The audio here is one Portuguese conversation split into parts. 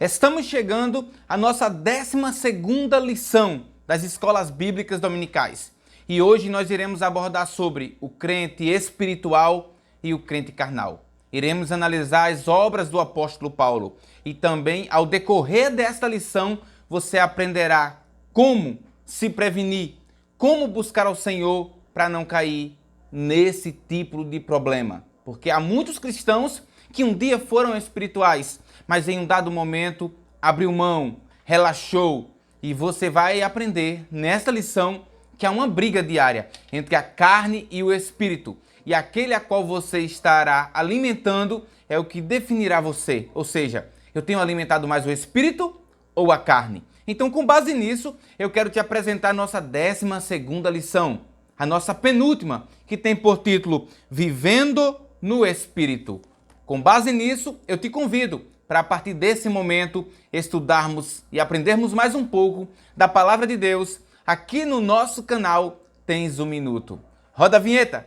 Estamos chegando à nossa 12ª lição das escolas bíblicas dominicais. E hoje nós iremos abordar sobre o crente espiritual e o crente carnal. Iremos analisar as obras do apóstolo Paulo e também, ao decorrer desta lição, você aprenderá como se prevenir, como buscar ao Senhor para não cair nesse tipo de problema. Porque há muitos cristãos que um dia foram espirituais, mas em um dado momento abriu mão, relaxou, e você vai aprender nesta lição que há uma briga diária entre a carne e o espírito, e aquele a qual você estará alimentando é o que definirá você. Ou seja, eu tenho alimentado mais o espírito ou a carne? Então, com base nisso, eu quero te apresentar a nossa 12ª lição, a nossa penúltima, que tem por título Vivendo no Espírito. Com base nisso, eu te convido para, a partir desse momento, estudarmos e aprendermos mais um pouco da Palavra de Deus. Aqui no nosso canal Tens um Minuto. Roda a vinheta!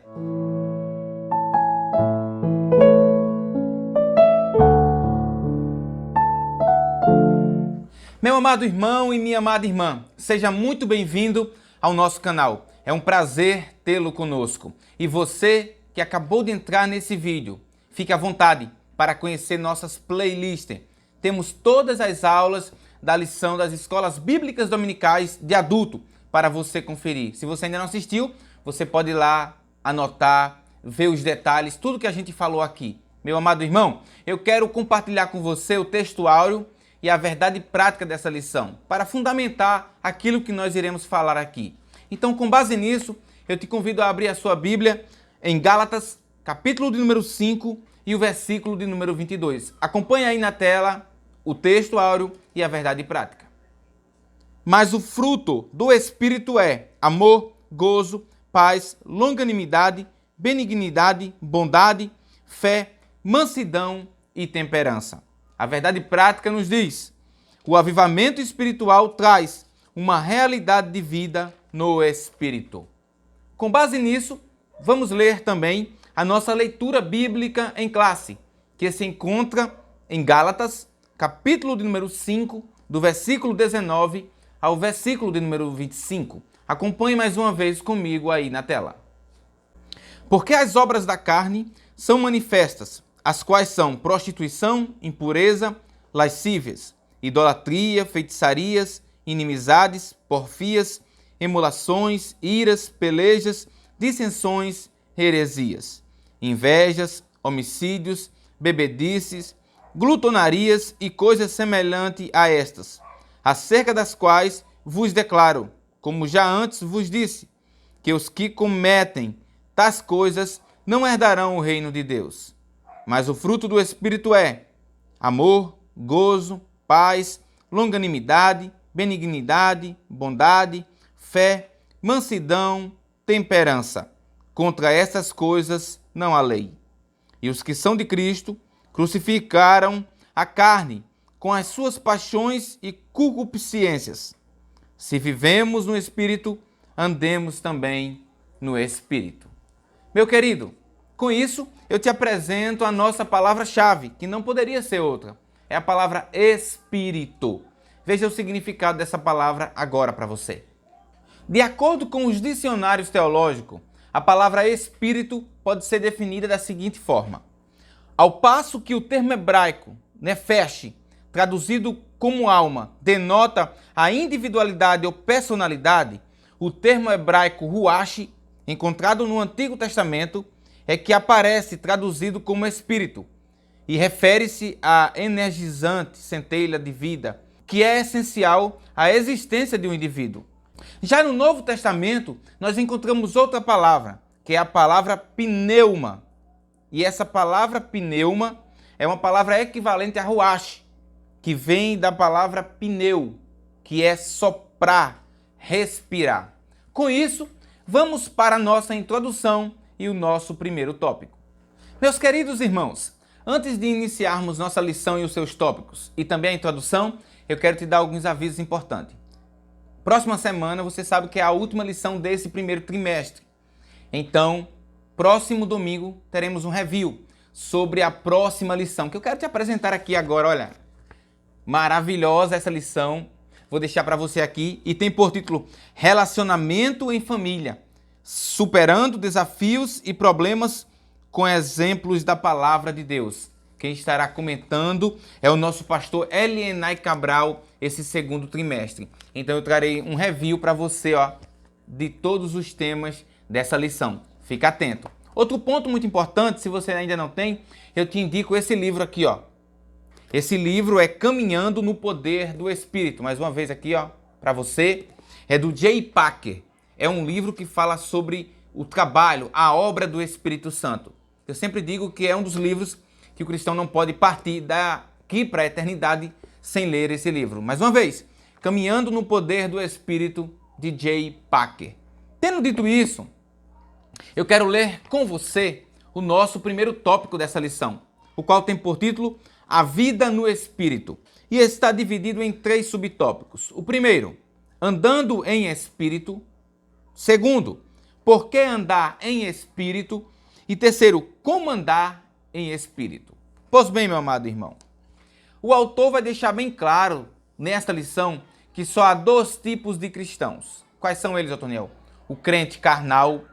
Meu amado irmão e minha amada irmã, seja muito bem-vindo ao nosso canal. É um prazer tê-lo conosco. E você que acabou de entrar nesse vídeo, fique à vontade para conhecer nossas playlists. Temos todas as aulas da lição das escolas bíblicas dominicais de adulto para você conferir. Se você ainda não assistiu, você pode ir lá, anotar, ver os detalhes, tudo que a gente falou aqui. Meu amado irmão, eu quero compartilhar com você o texto áureo e a verdade prática dessa lição, para fundamentar aquilo que nós iremos falar aqui. Então, com base nisso, eu te convido a abrir a sua Bíblia em Gálatas, capítulo de número 5 e o versículo de número 22. Acompanhe aí na tela o texto áureo e a verdade prática. Mas o fruto do Espírito é amor, gozo, paz, longanimidade, benignidade, bondade, fé, mansidão e temperança. A verdade prática nos diz: o avivamento espiritual traz uma realidade de vida no Espírito. Com base nisso, vamos ler também a nossa leitura bíblica em classe, que se encontra em Gálatas, capítulo de número 5, do versículo 19 ao versículo de número 25. Acompanhe mais uma vez comigo aí na tela. Porque as obras da carne são manifestas, as quais são prostituição, impureza, lascívias, idolatria, feitiçarias, inimizades, porfias, emulações, iras, pelejas, dissensões, heresias, invejas, homicídios, bebedices, glutonarias e coisas semelhantes a estas, acerca das quais vos declaro, como já antes vos disse, que os que cometem tais coisas não herdarão o reino de Deus. Mas o fruto do Espírito é amor, gozo, paz, longanimidade, benignidade, bondade, fé, mansidão, temperança. Contra essas coisas não há lei. E os que são de Cristo crucificaram a carne com as suas paixões e concupiscências. Se vivemos no Espírito, andemos também no Espírito. Meu querido, com isso eu te apresento a nossa palavra-chave, que não poderia ser outra. É a palavra Espírito. Veja o significado dessa palavra agora para você. De acordo com os dicionários teológicos, a palavra Espírito pode ser definida da seguinte forma: ao passo que o termo hebraico, nefesh, traduzido como alma, denota a individualidade ou personalidade, o termo hebraico ruach, encontrado no Antigo Testamento, é que aparece traduzido como espírito e refere-se à energizante centelha de vida, que é essencial à existência de um indivíduo. Já no Novo Testamento, nós encontramos outra palavra, que é a palavra pneuma. E essa palavra pneuma é uma palavra equivalente a ruach, que vem da palavra pneu, que é soprar, respirar. Com isso, vamos para a nossa introdução e o nosso primeiro tópico. Meus queridos irmãos, antes de iniciarmos nossa lição e os seus tópicos, e também a introdução, eu quero te dar alguns avisos importantes. Próxima semana, você sabe que é a última lição desse primeiro trimestre. Então, próximo domingo, teremos um review sobre a próxima lição, que eu quero te apresentar aqui agora, olha. Maravilhosa essa lição. Vou deixar para você aqui e tem por título Relacionamento em Família, superando desafios e problemas com exemplos da palavra de Deus. Quem estará comentando é o nosso pastor Elienay Cabral, esse segundo trimestre. Então eu trarei um review para você, de todos os temas dessa lição. Fica atento. Outro ponto muito importante, se você ainda não tem, eu te indico esse livro aqui, Esse livro é Caminhando no Poder do Espírito. Mais uma vez aqui, para você. É do J. Packer. É um livro que fala sobre o trabalho, a obra do Espírito Santo. Eu sempre digo que é um dos livros que o cristão não pode partir daqui para a eternidade sem ler esse livro. Mais uma vez, Caminhando no Poder do Espírito, de J. Packer. Tendo dito isso, eu quero ler com você o nosso primeiro tópico dessa lição, o qual tem por título A Vida no Espírito, e está dividido em 3 subtópicos. O primeiro, andando em espírito. Segundo, por que andar em espírito? E terceiro, como andar em espírito. Pois bem, meu amado irmão, o autor vai deixar bem claro nesta lição que só há 2 tipos de cristãos. Quais são eles, Otoniel? O crente carnal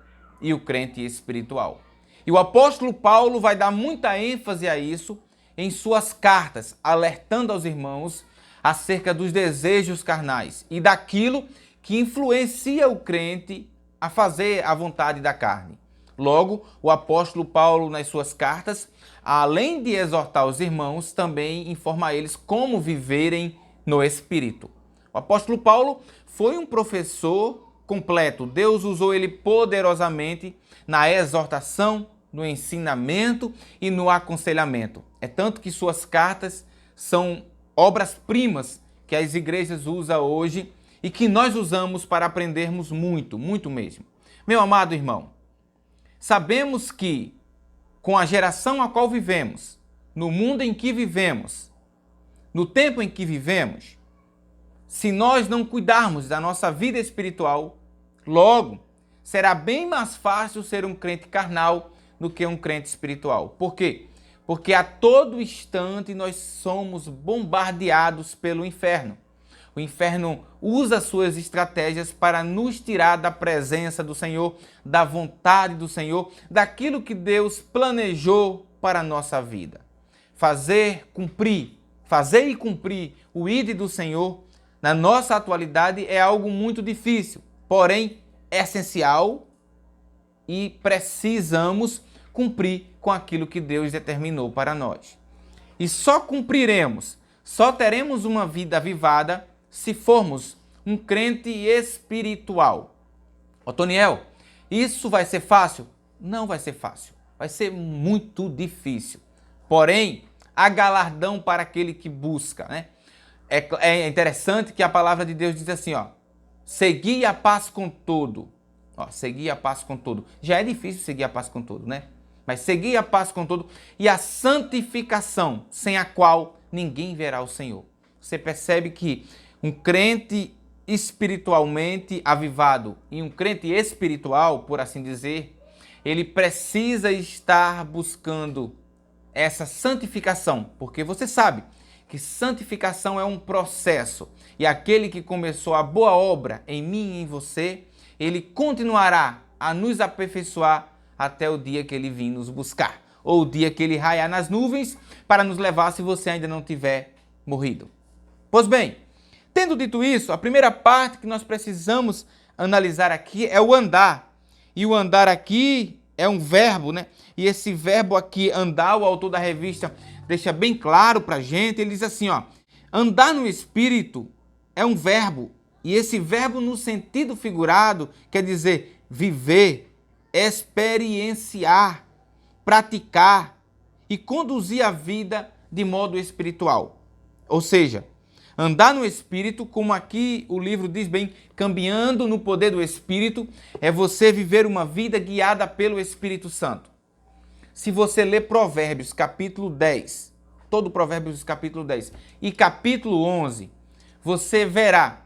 e o crente espiritual. E o apóstolo Paulo vai dar muita ênfase a isso em suas cartas, alertando aos irmãos acerca dos desejos carnais e daquilo que influencia o crente a fazer a vontade da carne. Logo, o apóstolo Paulo, nas suas cartas, além de exortar os irmãos, também informa a eles como viverem no Espírito. O apóstolo Paulo foi um professor completo. Deus usou ele poderosamente na exortação, no ensinamento e no aconselhamento. É tanto que suas cartas são obras-primas que as igrejas usam hoje e que nós usamos para aprendermos muito, muito mesmo. Meu amado irmão, sabemos que com a geração a qual vivemos, no mundo em que vivemos, no tempo em que vivemos, se nós não cuidarmos da nossa vida espiritual, logo será bem mais fácil ser um crente carnal do que um crente espiritual. Por quê? Porque a todo instante nós somos bombardeados pelo inferno. O inferno usa suas estratégias para nos tirar da presença do Senhor, da vontade do Senhor, daquilo que Deus planejou para a nossa vida. Fazer e cumprir o ID do Senhor na nossa atualidade é algo muito difícil, porém essencial, e precisamos cumprir com aquilo que Deus determinou para nós. E só cumpriremos, só teremos uma vida avivada se formos um crente espiritual. Otoniel, isso vai ser fácil? Não vai ser fácil. Vai ser muito difícil. Porém, há galardão para aquele que busca, né? É interessante que a palavra de Deus diz assim, segui a paz com todo. Segui a paz com todo. Já é difícil seguir a paz com todo, né? Mas segui a paz com todo e a santificação, sem a qual ninguém verá o Senhor. Você percebe que um crente espiritualmente avivado e um crente espiritual, por assim dizer, ele precisa estar buscando essa santificação, porque você sabe que santificação é um processo e aquele que começou a boa obra em mim e em você, ele continuará a nos aperfeiçoar até o dia que ele vir nos buscar, ou o dia que ele raiar nas nuvens para nos levar se você ainda não tiver morrido. Pois bem, tendo dito isso, a primeira parte que nós precisamos analisar aqui é o andar. E o andar aqui é um verbo, né? E esse verbo aqui, andar, o autor da revista deixa bem claro pra gente. Ele diz assim, andar no Espírito é um verbo. E esse verbo no sentido figurado quer dizer viver, experienciar, praticar e conduzir a vida de modo espiritual. Ou seja, andar no Espírito, como aqui o livro diz bem, caminhando no poder do Espírito, é você viver uma vida guiada pelo Espírito Santo. Se você ler Provérbios capítulo 10, todo Provérbios capítulo 10 e capítulo 11, você verá.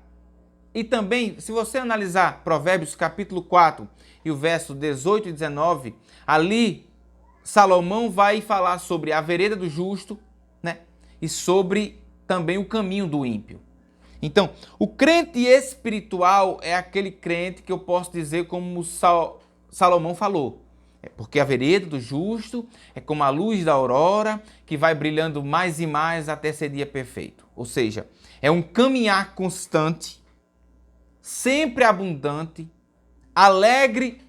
E também, se você analisar Provérbios capítulo 4 e o verso 18 e 19, ali Salomão vai falar sobre a vereda do justo, né? E sobre também o caminho do ímpio. Então, o crente espiritual é aquele crente que eu posso dizer como Salomão falou. É porque a vereda do justo é como a luz da aurora que vai brilhando mais e mais até ser dia perfeito. Ou seja, é um caminhar constante, sempre abundante, alegre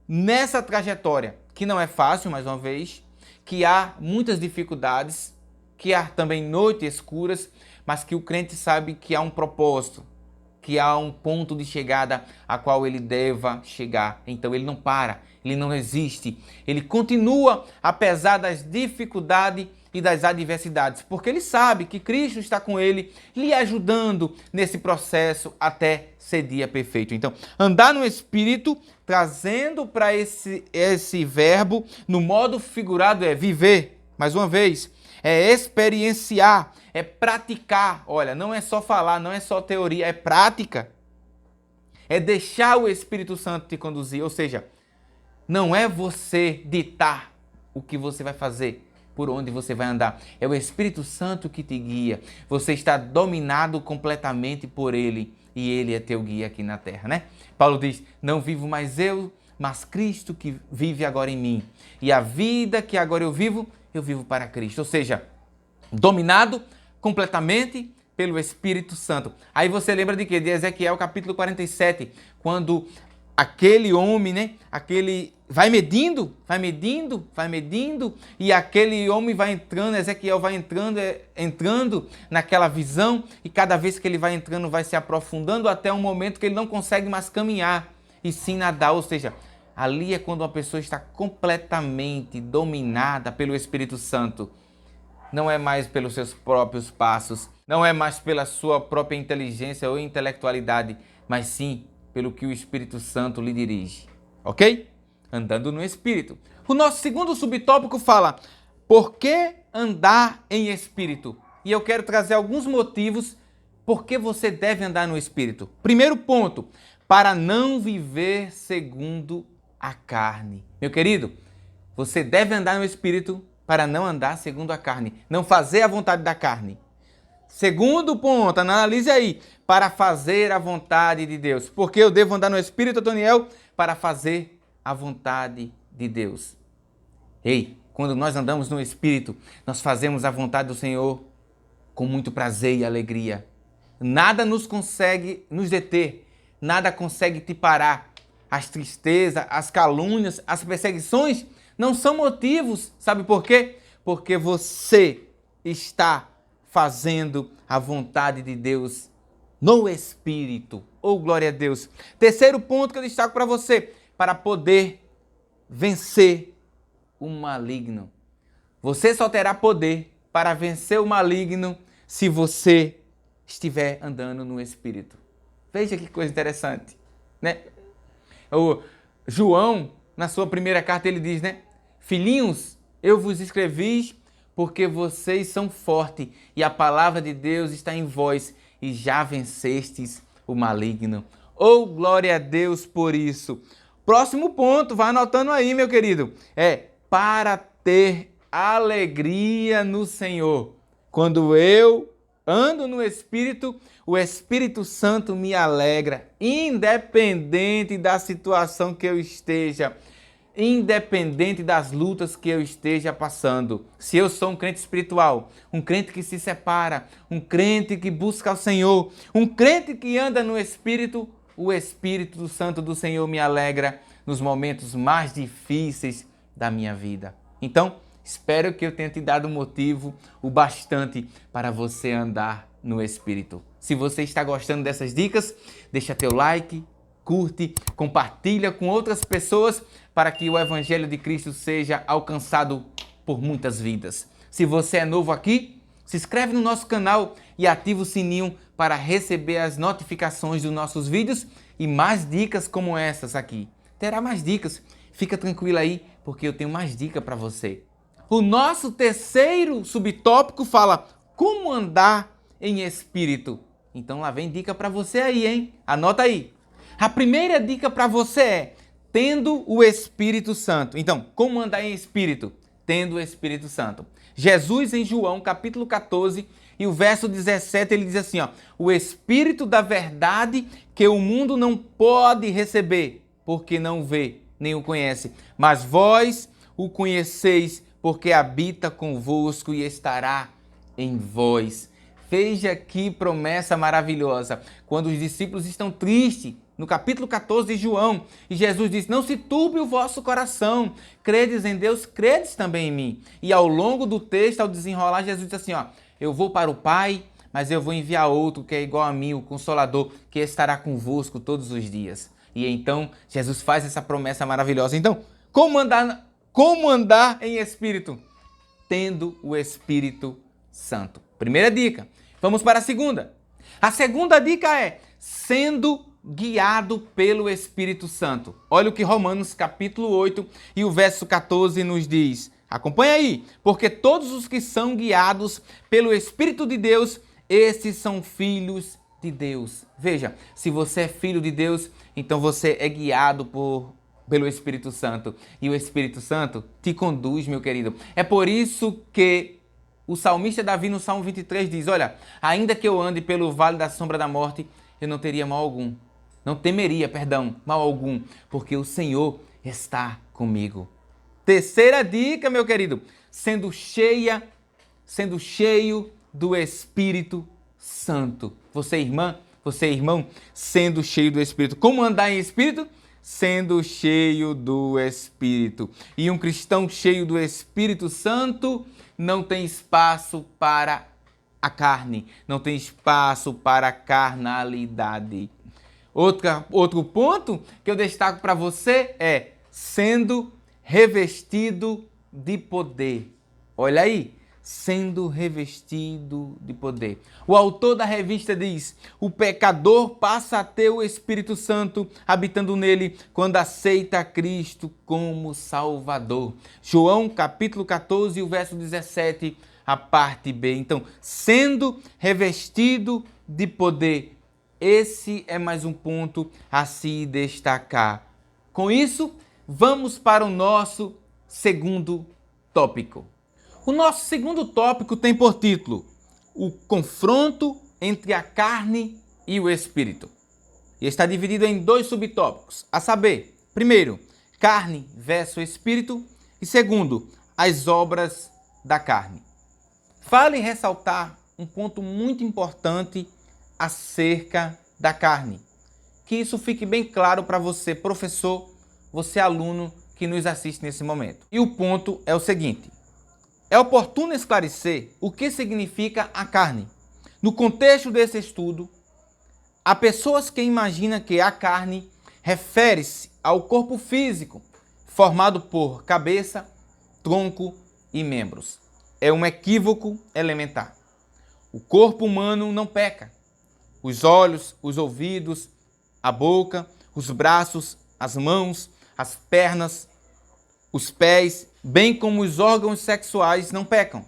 nessa trajetória, que não é fácil, mais uma vez, que há muitas dificuldades, que há também noites escuras, mas que o crente sabe que há um propósito, que há um ponto de chegada a qual ele deva chegar. Então ele não para, ele não resiste, ele continua apesar das dificuldades e das adversidades, porque ele sabe que Cristo está com ele, lhe ajudando nesse processo até ser dia perfeito. Então, andar no Espírito, trazendo para esse verbo, no modo figurado, é viver, mais uma vez, é experienciar, é praticar. Olha, não é só falar, não é só teoria, é prática. É deixar o Espírito Santo te conduzir, ou seja, não é você ditar o que você vai fazer, por onde você vai andar. É o Espírito Santo que te guia. Você está dominado completamente por Ele e Ele é teu guia aqui na terra, né? Paulo diz, não vivo mais eu, mas Cristo que vive agora em mim. E a vida que agora eu vivo para Cristo. Ou seja, dominado completamente pelo Espírito Santo. Aí você lembra de quê? De Ezequiel capítulo 47, quando aquele homem, né? Aquele vai medindo, e aquele homem vai entrando, Ezequiel vai entrando naquela visão, e cada vez que ele vai entrando, vai se aprofundando até um momento que ele não consegue mais caminhar, e sim nadar, ou seja, ali é quando uma pessoa está completamente dominada pelo Espírito Santo. Não é mais pelos seus próprios passos, não é mais pela sua própria inteligência ou intelectualidade, mas sim pelo que o Espírito Santo lhe dirige. Ok? Andando no Espírito. O nosso segundo subtópico fala, por que andar em Espírito? E eu quero trazer alguns motivos por que você deve andar no Espírito. Primeiro ponto, para não viver segundo a carne. Meu querido, você deve andar no Espírito para não andar segundo a carne, não fazer a vontade da carne. Segundo ponto, analise aí, para fazer a vontade de Deus. Porque eu devo andar no Espírito, Daniel, para fazer a vontade de Deus. Ei, quando nós andamos no Espírito, nós fazemos a vontade do Senhor com muito prazer e alegria. Nada nos consegue nos deter, nada consegue te parar. As tristezas, as calúnias, as perseguições não são motivos, sabe por quê? Porque você está fazendo a vontade de Deus no Espírito. Oh, glória a Deus. Terceiro ponto que eu destaco para você, para poder vencer o maligno. Você só terá poder para vencer o maligno se você estiver andando no Espírito. Veja que coisa interessante, né? O João, na sua primeira carta, ele diz, né? Filhinhos, eu vos escrevi porque vocês são fortes e a palavra de Deus está em vós e já vencestes o maligno. Oh, glória a Deus por isso. Próximo ponto, vai anotando aí, meu querido. É para ter alegria no Senhor. Quando eu ando no Espírito, o Espírito Santo me alegra, independente da situação que eu esteja, independente das lutas que eu esteja passando. Se eu sou um crente espiritual, um crente que se separa, um crente que busca o Senhor, um crente que anda no Espírito, o Espírito Santo do Senhor me alegra nos momentos mais difíceis da minha vida. Então, espero que eu tenha te dado motivo o bastante para você andar no Espírito. Se você está gostando dessas dicas, deixa teu like, curte, compartilha com outras pessoas para que o Evangelho de Cristo seja alcançado por muitas vidas. Se você é novo aqui, se inscreve no nosso canal e ativa o sininho para receber as notificações dos nossos vídeos e mais dicas como essas aqui. Terá mais dicas, fica tranquilo aí, porque eu tenho mais dica para você. O nosso terceiro subtópico fala como andar em espírito. Então lá vem dica para você aí, hein? Anota aí. A primeira dica para você é tendo o Espírito Santo. Então, como andar em espírito? Tendo o Espírito Santo. Jesus, em João, capítulo 14, E o verso 17 ele diz assim, ó, o Espírito da verdade que o mundo não pode receber, porque não vê, nem o conhece. Mas vós o conheceis, porque habita convosco e estará em vós. Veja que promessa maravilhosa. Quando os discípulos estão tristes, no capítulo 14 de João, e Jesus diz, não se turbe o vosso coração, credes em Deus, credes também em mim. E ao longo do texto, ao desenrolar, Jesus diz assim, ó, eu vou para o Pai, mas eu vou enviar outro que é igual a mim, o Consolador, que estará convosco todos os dias. E então, Jesus faz essa promessa maravilhosa. Então, como andar em Espírito? Tendo o Espírito Santo. Primeira dica. Vamos para a segunda. A segunda dica é sendo guiado pelo Espírito Santo. Olha o que Romanos capítulo 8 e o verso 14 nos diz. Acompanha aí. Porque todos os que são guiados pelo Espírito de Deus, esses são filhos de Deus. Veja, se você é filho de Deus, então você é guiado pelo Espírito Santo. E o Espírito Santo te conduz, meu querido. É por isso que o salmista Davi no Salmo 23 diz, olha, ainda que eu ande pelo vale da sombra da morte, eu não teria mal algum. Não temeria, mal algum, porque o Senhor está comigo. Terceira dica, meu querido, sendo cheio do Espírito Santo. Você, irmã, você, irmão, sendo cheio do Espírito. Como andar em Espírito? Sendo cheio do Espírito. E um cristão cheio do Espírito Santo não tem espaço para a carne, não tem espaço para a carnalidade. Outro ponto que eu destaco para você é sendo revestido de poder. Olha aí, sendo revestido de poder. O autor da revista diz, o pecador passa a ter o Espírito Santo habitando nele quando aceita Cristo como Salvador. João capítulo 14, o verso 17, a parte B. Então, sendo revestido de poder. Esse é mais um ponto a se destacar. Com isso, vamos para o nosso segundo tópico. O nosso segundo tópico tem por título o confronto entre a carne e o espírito. E está dividido em dois subtópicos, a saber, primeiro, carne versus espírito e segundo, as obras da carne. Vale ressaltar um ponto muito importante acerca da carne. Que isso fique bem claro para você, professor, você aluno que nos assiste nesse momento. E o ponto é o seguinte. É oportuno esclarecer o que significa a carne. No contexto desse estudo, há pessoas que imaginam que a carne refere-se ao corpo físico, formado por cabeça, tronco e membros. É um equívoco elementar. O corpo humano não peca. Os olhos, os ouvidos, a boca, os braços, as mãos, as pernas, os pés, bem como os órgãos sexuais não pecam.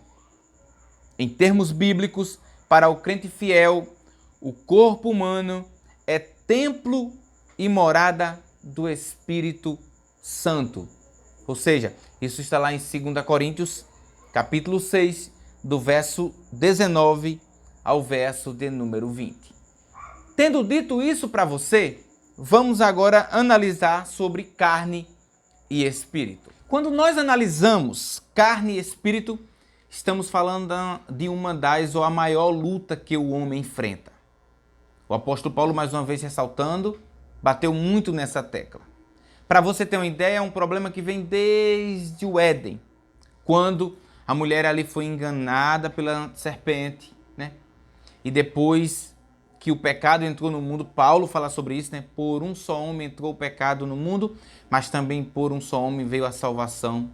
Em termos bíblicos, para o crente fiel, o corpo humano é templo e morada do Espírito Santo. Ou seja, isso está lá em 2 Coríntios, capítulo 6, do verso 19 ao verso de número 20. Tendo dito isso para você, vamos agora analisar sobre carne e espírito. Quando nós analisamos carne e espírito, estamos falando de uma das ou a maior luta que o homem enfrenta. O apóstolo Paulo, mais uma vez ressaltando, bateu muito nessa tecla. Para você ter uma ideia, é um problema que vem desde o Éden, quando a mulher ali foi enganada pela serpente, né? E depois que o pecado entrou no mundo, Paulo fala sobre isso, né? Por um só homem entrou o pecado no mundo, mas também por um só homem veio a salvação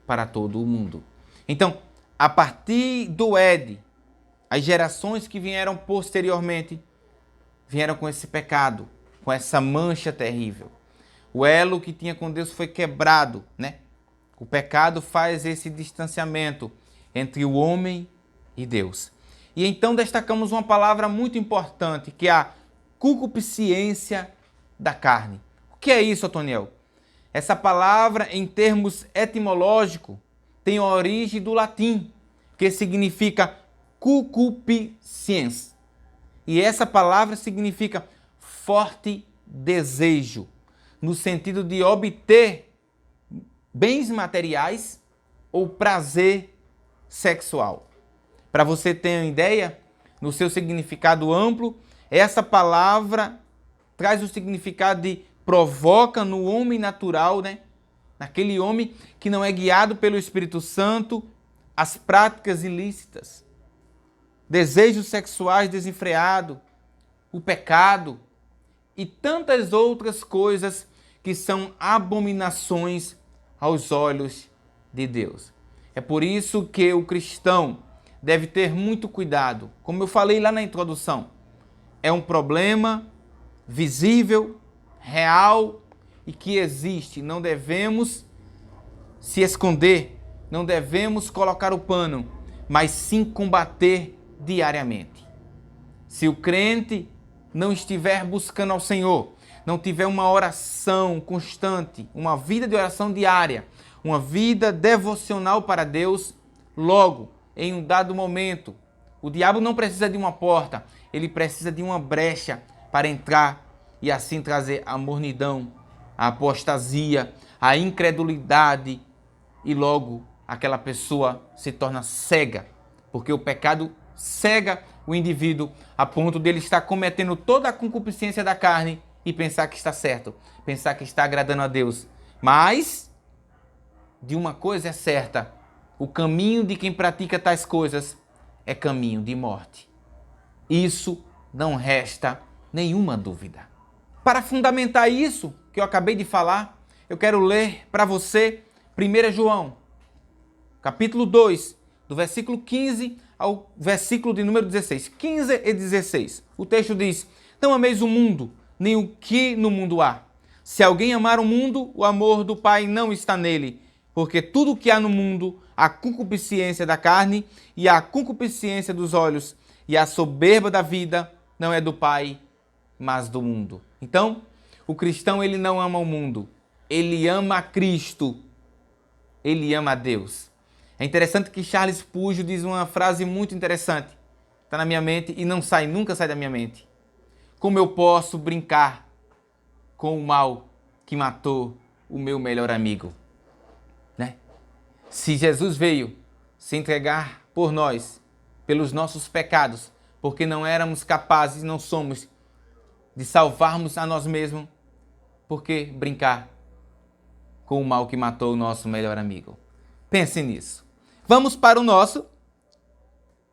para todo o mundo. Então, a partir do Éden, as gerações que vieram posteriormente vieram com esse pecado, com essa mancha terrível. O elo que tinha com Deus foi quebrado, né? O pecado faz esse distanciamento entre o homem e Deus. E então destacamos uma palavra muito importante, que é a concupiscência da carne. O que é isso, Otoniel? Essa palavra, em termos etimológicos, tem origem do latim, que significa concupiscência. E essa palavra significa forte desejo, no sentido de obter bens materiais ou prazer sexual. Para você ter uma ideia, no seu significado amplo, essa palavra traz o significado de provoca no homem natural, né? Naquele homem que não é guiado pelo Espírito Santo, as práticas ilícitas, desejos sexuais desenfreados, o pecado e tantas outras coisas que são abominações aos olhos de Deus. É por isso que o cristão deve ter muito cuidado. Como eu falei lá na introdução, é um problema visível, real e que existe. Não devemos se esconder, não devemos colocar o pano, mas sim combater diariamente. Se o crente não estiver buscando ao Senhor, não tiver uma oração constante, uma vida de oração diária, uma vida devocional para Deus, logo, em um dado momento, o diabo não precisa de uma porta, ele precisa de uma brecha para entrar e assim trazer a mornidão, a apostasia, a incredulidade e logo aquela pessoa se torna cega, porque o pecado cega o indivíduo a ponto dele estar cometendo toda a concupiscência da carne e pensar que está certo, pensar que está agradando a Deus. Mas de uma coisa é certa, o caminho de quem pratica tais coisas é caminho de morte. Isso não resta nenhuma dúvida. Para fundamentar isso que eu acabei de falar, eu quero ler para você 1 João, capítulo 2, do versículo 15 ao versículo de número 16. 15 e 16. O texto diz: não ameis o mundo, nem o que no mundo há. Se alguém amar o mundo, o amor do Pai não está nele. Porque tudo o que há no mundo, a concupiscência da carne e a concupiscência dos olhos e a soberba da vida, não é do Pai, mas do mundo. Então, o cristão ele não ama o mundo, ele ama a Cristo, ele ama a Deus. É interessante que Charles Spurgeon diz uma frase muito interessante, está na minha mente e não sai, nunca sai da minha mente. Como eu posso brincar com o mal que matou o meu melhor amigo? Né? Se Jesus veio se entregar por nós, pelos nossos pecados, porque não éramos capazes, não somos, de salvarmos a nós mesmos, por que brincar com o mal que matou o nosso melhor amigo? Pense nisso. Vamos para o nosso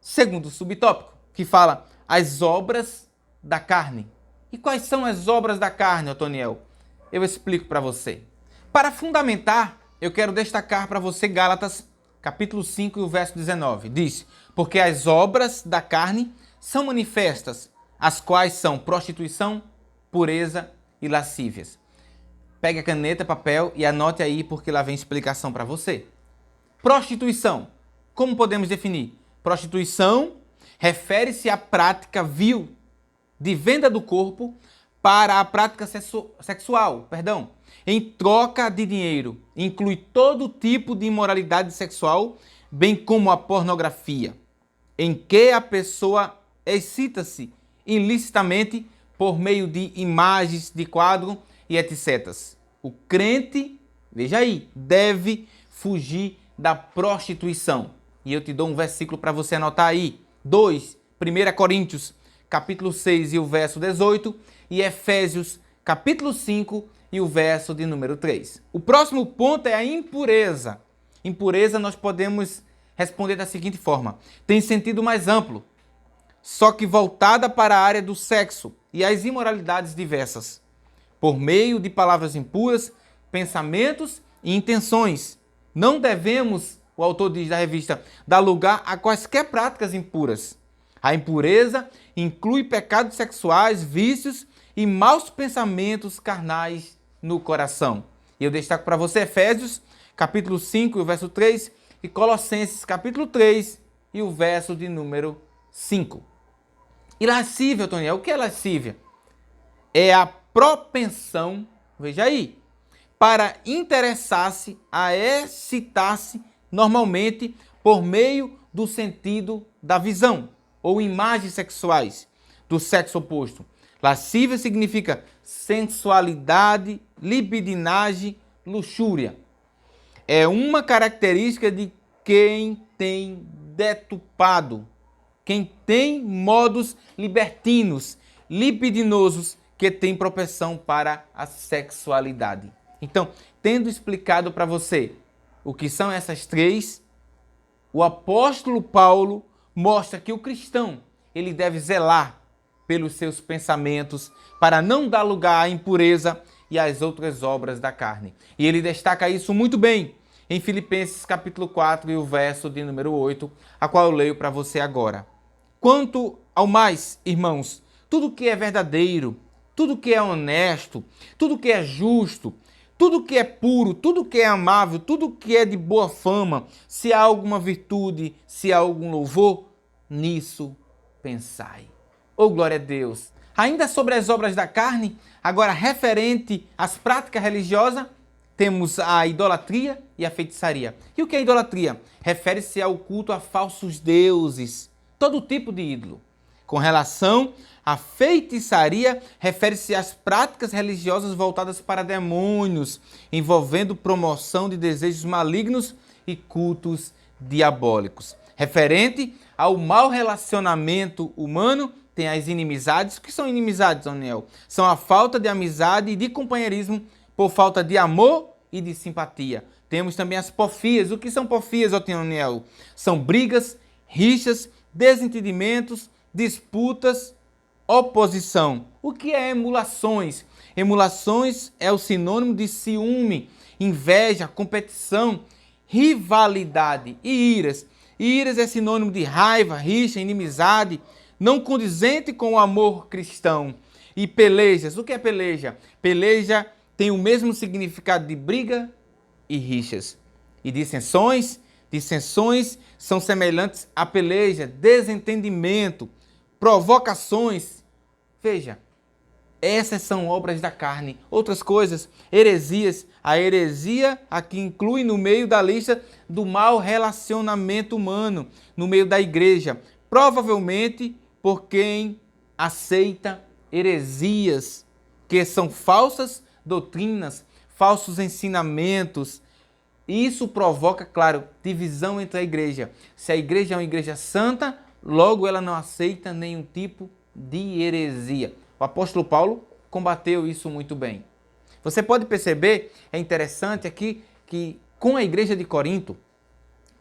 segundo subtópico, que fala as obras da carne. E quais são as obras da carne, Otoniel? Eu explico para você. Para fundamentar, eu quero destacar para você Gálatas, capítulo 5 e o verso 19. Diz: porque as obras da carne são manifestas, as quais são prostituição, pureza e lascívias. Pegue a caneta, papel e anote aí, porque lá vem explicação para você. Prostituição. Como podemos definir? Prostituição refere-se à prática vil de venda do corpo para a prática sexual, em troca de dinheiro. Inclui todo tipo de imoralidade sexual, bem como a pornografia, em que a pessoa excita-se ilicitamente por meio de imagens de quadro e etc. O crente, veja aí, deve fugir da prostituição. E eu te dou um versículo para você anotar aí. 1 Coríntios, capítulo 6 e o verso 18, e Efésios, capítulo 5 e o verso de número 3. O próximo ponto é a impureza. Impureza nós podemos responder da seguinte forma: tem sentido mais amplo, só que voltada para a área do sexo e as imoralidades diversas, por meio de palavras impuras, pensamentos e intenções. Não devemos, o autor diz da revista, dar lugar a quaisquer práticas impuras. A impureza inclui pecados sexuais, vícios e maus pensamentos carnais no coração. E eu destaco para você Efésios, capítulo 5, o verso 3, e Colossenses, capítulo 3, e o verso de número 5. E lascívia, Toniel, o que é lascívia? É a propensão, veja aí, para interessar-se, a excitar-se normalmente por meio do sentido da visão ou imagens sexuais do sexo oposto. Lascívia significa sensualidade, libidinagem, luxúria. É uma característica de quem tem deturpado, quem tem modos libertinos, libidinosos, que tem propensão para a sexualidade. Então, tendo explicado para você o que são essas três, o apóstolo Paulo mostra que o cristão, ele deve zelar pelos seus pensamentos para não dar lugar à impureza e às outras obras da carne. E ele destaca isso muito bem em Filipenses capítulo 4 e o verso de número 8, a qual eu leio para você agora. Quanto ao mais, irmãos, tudo que é verdadeiro, tudo que é honesto, tudo que é justo, tudo que é puro, tudo que é amável, tudo que é de boa fama, se há alguma virtude, se há algum louvor, nisso pensai. Oh, glória a Deus! Ainda sobre as obras da carne, agora referente às práticas religiosas, temos a idolatria e a feitiçaria. E o que é idolatria? Refere-se ao culto a falsos deuses, todo tipo de ídolo. Com relação à feitiçaria, refere-se às práticas religiosas voltadas para demônios, envolvendo promoção de desejos malignos e cultos diabólicos. Referente ao mau relacionamento humano, tem as inimizades. O que são inimizades, Daniel? São a falta de amizade e de companheirismo por falta de amor e de simpatia. Temos também as porfias. O que são porfias, Daniel? São brigas, rixas, desentendimentos, disputas, oposição. O que é emulações? Emulações é o sinônimo de ciúme, inveja, competição, rivalidade e iras. Iras é sinônimo de raiva, rixa, inimizade, não condizente com o amor cristão. E pelejas. O que é peleja? Peleja tem o mesmo significado de briga e rixas. E dissensões? Dissensões são semelhantes a peleja, desentendimento, provocações. Veja, essas são obras da carne. Outras coisas, heresias. A heresia aqui inclui no meio da lista do mau relacionamento humano, no meio da igreja. Provavelmente por quem aceita heresias, que são falsas doutrinas, falsos ensinamentos. Isso provoca, claro, divisão entre a igreja. Se a igreja é uma igreja santa, logo ela não aceita nenhum tipo de heresia. O apóstolo Paulo combateu isso muito bem. Você pode perceber, é interessante aqui, que com a igreja de Corinto,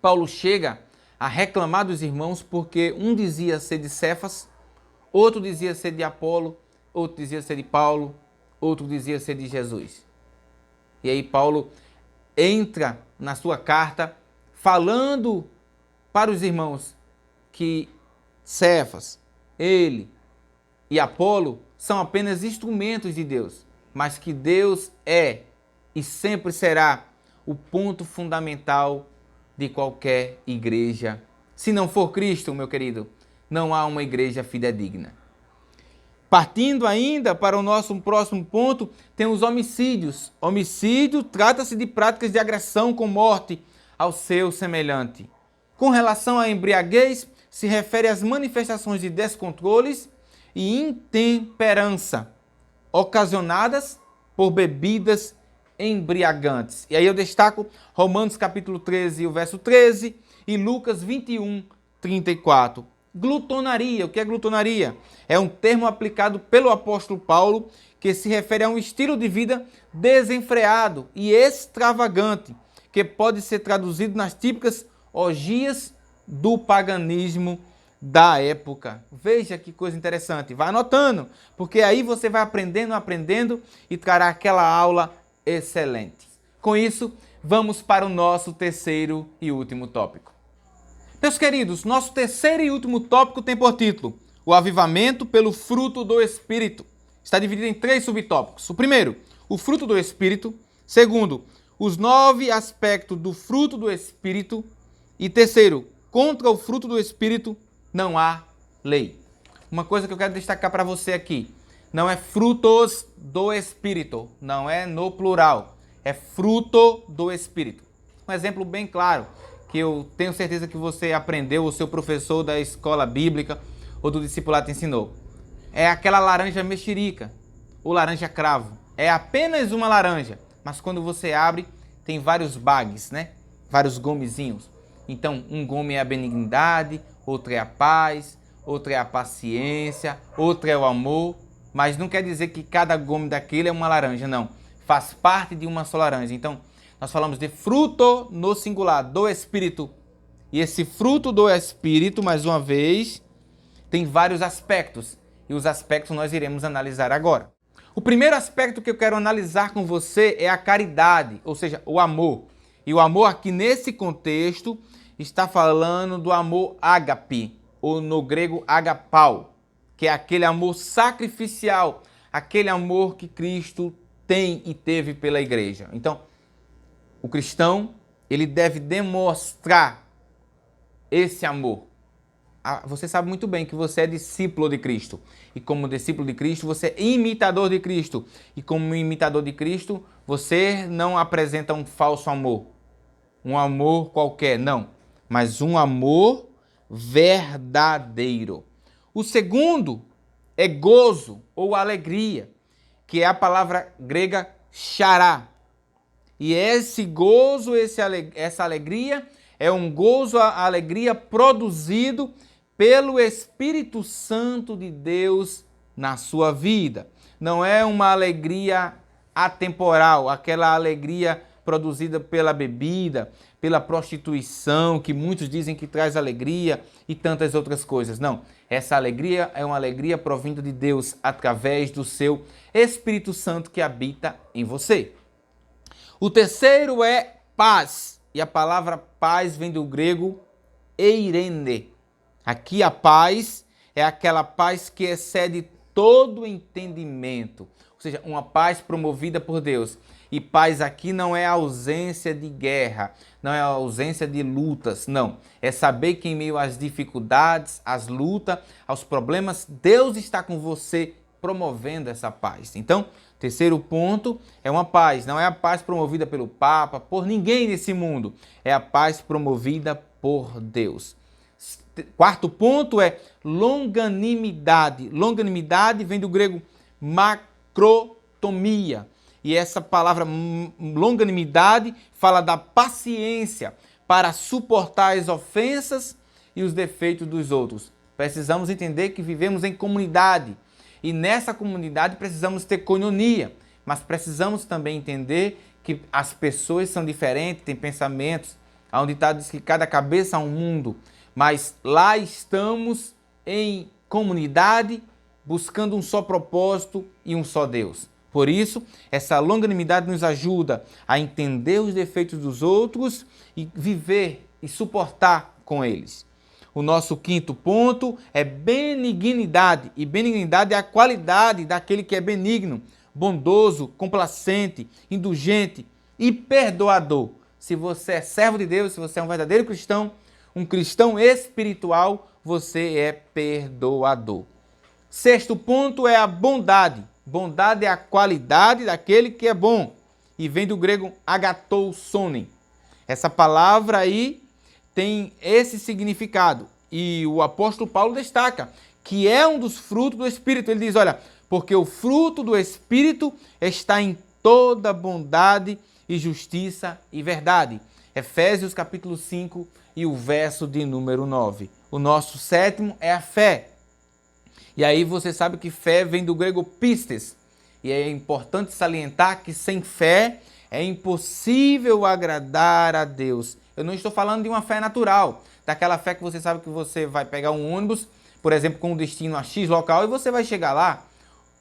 Paulo chega a reclamar dos irmãos porque um dizia ser de Cefas, outro dizia ser de Apolo, outro dizia ser de Paulo, outro dizia ser de Jesus. E aí Paulo entra na sua carta falando para os irmãos que Cefas, ele e Apolo são apenas instrumentos de Deus, mas que Deus é e sempre será o ponto fundamental de qualquer igreja. Se não for Cristo, meu querido, não há uma igreja fidedigna. Partindo ainda para o nosso próximo ponto, tem os homicídios. Homicídio trata-se de práticas de agressão com morte ao seu semelhante. Com relação à embriaguez, se refere às manifestações de descontroles e intemperança ocasionadas por bebidas embriagantes. E aí eu destaco Romanos capítulo 13, o verso 13 e Lucas 21, 34. Glutonaria. O que é glutonaria? É um termo aplicado pelo apóstolo Paulo que se refere a um estilo de vida desenfreado e extravagante, que pode ser traduzido nas típicas orgias do paganismo da época. Veja que coisa interessante. Vai anotando, porque aí você vai aprendendo e trará aquela aula excelente. Com isso, vamos para o nosso terceiro e último tópico. Meus queridos, nosso terceiro e último tópico tem por título o avivamento pelo fruto do Espírito. Está dividido em 3 subtópicos. O primeiro, o fruto do Espírito. Segundo, os 9 aspectos do fruto do Espírito. E terceiro, contra o fruto do Espírito não há lei. Uma coisa que eu quero destacar para você aqui, não é frutos do Espírito, não é no plural, é fruto do Espírito. Um exemplo bem claro, que eu tenho certeza que você aprendeu, o seu professor da escola bíblica ou do discipulado te ensinou. É aquela laranja mexerica, ou laranja cravo. É apenas uma laranja, mas quando você abre, tem vários bags, né? Vários gomezinhos. Então, um gome é a benignidade, outro é a paz, outro é a paciência, outro é o amor. Mas não quer dizer que cada gome daquele é uma laranja, não. Faz parte de uma só laranja. Então, nós falamos de fruto no singular, do Espírito. E esse fruto do Espírito, mais uma vez, tem vários aspectos. E os aspectos nós iremos analisar agora. O primeiro aspecto que eu quero analisar com você é a caridade, ou seja, o amor. E o amor aqui nesse contexto está falando do amor ágape, ou no grego agapau, que é aquele amor sacrificial, aquele amor que Cristo tem e teve pela igreja. Então, o cristão, ele deve demonstrar esse amor. Você sabe muito bem que você é discípulo de Cristo. E como discípulo de Cristo, você é imitador de Cristo. E como imitador de Cristo, você não apresenta um falso amor. Um amor qualquer, não. Mas um amor verdadeiro. O segundo é gozo ou alegria, que é a palavra grega chará. E esse gozo, essa alegria, é um gozo, a alegria produzido pelo Espírito Santo de Deus na sua vida. Não é uma alegria atemporal, aquela alegria produzida pela bebida, pela prostituição, que muitos dizem que traz alegria e tantas outras coisas. Não, essa alegria é uma alegria provinda de Deus através do seu Espírito Santo que habita em você. O terceiro é paz, e a palavra paz vem do grego eirene. Aqui a paz é aquela paz que excede todo entendimento, ou seja, uma paz promovida por Deus. E paz aqui não é a ausência de guerra, não é a ausência de lutas, não. É saber que em meio às dificuldades, às lutas, aos problemas, Deus está com você promovendo essa paz. Então, terceiro ponto é uma paz, não é a paz promovida pelo Papa, por ninguém nesse mundo, é a paz promovida por Deus. Quarto ponto é longanimidade. Longanimidade vem do grego macrotomia. E essa palavra longanimidade fala da paciência para suportar as ofensas e os defeitos dos outros. Precisamos entender que vivemos em comunidade. E nessa comunidade precisamos ter coinonia. Mas precisamos também entender que as pessoas são diferentes, têm pensamentos. Há um ditado diz que cada cabeça é um mundo. Mas lá estamos em comunidade, buscando um só propósito e um só Deus. Por isso, essa longanimidade nos ajuda a entender os defeitos dos outros e viver e suportar com eles. O nosso quinto ponto é benignidade. E benignidade é a qualidade daquele que é benigno, bondoso, complacente, indulgente e perdoador. Se você é servo de Deus, se você é um verdadeiro cristão, um cristão espiritual, você é perdoador. Sexto ponto é a bondade. Bondade é a qualidade daquele que é bom. E vem do grego agatousonen. Essa palavra aí tem esse significado. E o apóstolo Paulo destaca que é um dos frutos do Espírito. Ele diz, olha, porque o fruto do Espírito está em toda bondade e justiça e verdade. Efésios capítulo 5 e o verso de número 9. O nosso sétimo é a fé. E aí você sabe que fé vem do grego pistes. E é importante salientar que sem fé é impossível agradar a Deus. Eu não estou falando de uma fé natural, daquela fé que você sabe que você vai pegar um ônibus, por exemplo, com um destino a X local e você vai chegar lá.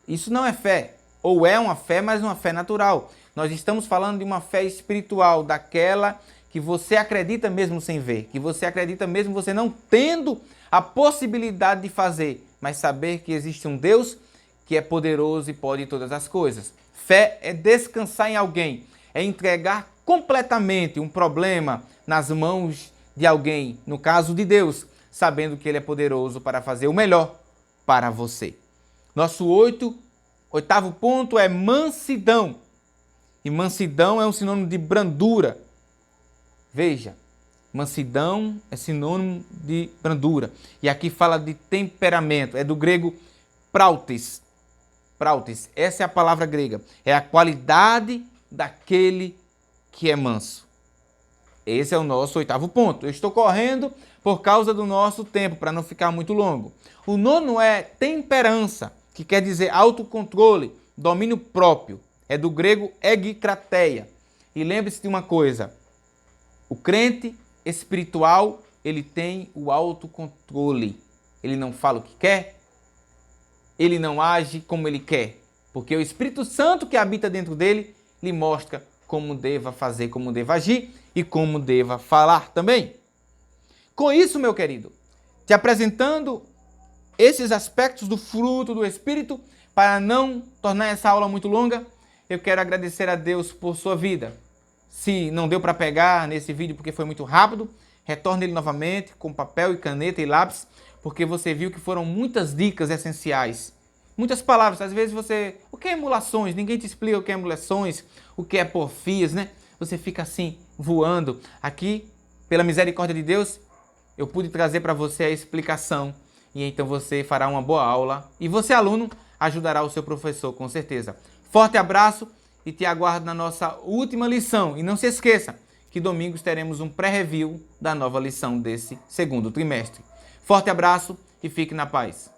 Isso não é fé. Ou é uma fé, mas uma fé natural. Nós estamos falando de uma fé espiritual, daquela que você acredita mesmo sem ver, que você acredita mesmo você não tendo a possibilidade de fazer, mas saber que existe um Deus que é poderoso e pode todas as coisas. Fé é descansar em alguém, é entregar completamente um problema nas mãos de alguém, no caso de Deus, sabendo que Ele é poderoso para fazer o melhor para você. Nosso oitavo ponto é mansidão. E mansidão é um sinônimo de brandura. Veja, Mansidão é sinônimo de brandura. E aqui fala de temperamento. É do grego prautes. Prautes, essa é a palavra grega. É a qualidade daquele que é manso. Esse é o nosso 8º ponto. Eu estou correndo por causa do nosso tempo, para não ficar muito longo. O 9º é temperança, que quer dizer autocontrole, domínio próprio. É do grego egikrateia. E lembre-se de uma coisa. O crente espiritual, ele tem o autocontrole. Ele não fala o que quer, ele não age como ele quer, porque o Espírito Santo que habita dentro dele lhe mostra como deva fazer, como deva agir e como deva falar também. Com isso, meu querido, te apresentando esses aspectos do fruto do Espírito, para não tornar essa aula muito longa, eu quero agradecer a Deus por sua vida. Se não deu para pegar nesse vídeo porque foi muito rápido, retorne ele novamente com papel e caneta e lápis, porque você viu que foram muitas dicas essenciais. Muitas palavras, às vezes você... O que é emulações? Ninguém te explica o que é emulações, o que é porfias, né? Você fica assim, voando. Aqui, pela misericórdia de Deus, eu pude trazer para você a explicação. E então você fará uma boa aula. E você, aluno, ajudará o seu professor, com certeza. Forte abraço e te aguardo na nossa última lição. E não se esqueça que domingos teremos um pré-review da nova lição desse 2º trimestre. Forte abraço e fique na paz.